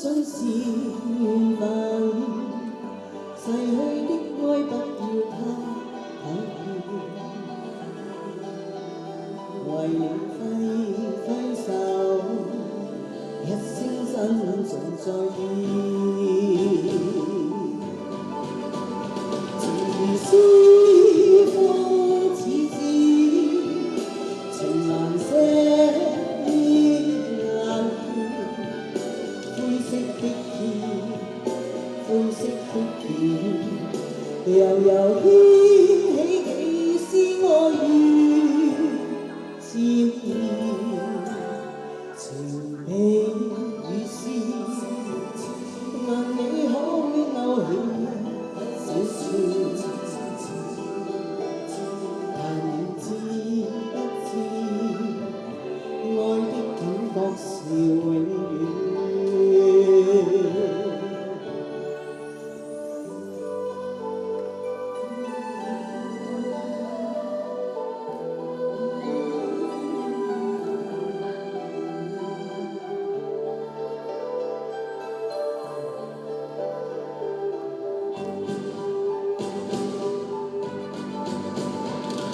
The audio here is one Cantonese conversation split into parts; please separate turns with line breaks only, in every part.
信是緣分，逝去的愛不要他看見，為你揮手，一聲珍重再見。情如絲風似箭，情難捨意難斷。灰色的天，灰色的天，悠悠掀起幾絲愛與漸變。情比與詩，問你可會勾起一小串？但你知不知，愛的感覺是永遠。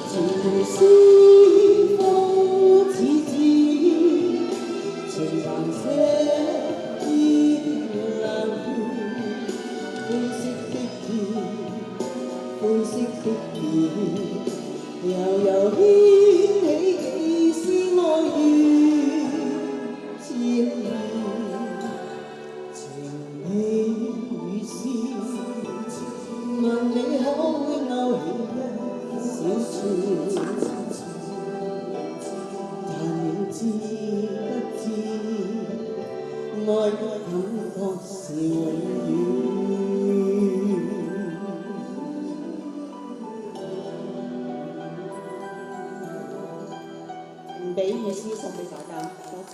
情如絲風似箭，情難捨意難斷。灰色的天，灰色的天，悠悠掀起幾絲愛與漸變。情比與詩，問你可會勾起一小串？但你知不知，愛的感覺是永遠。唔俾意思送俾大家，多謝。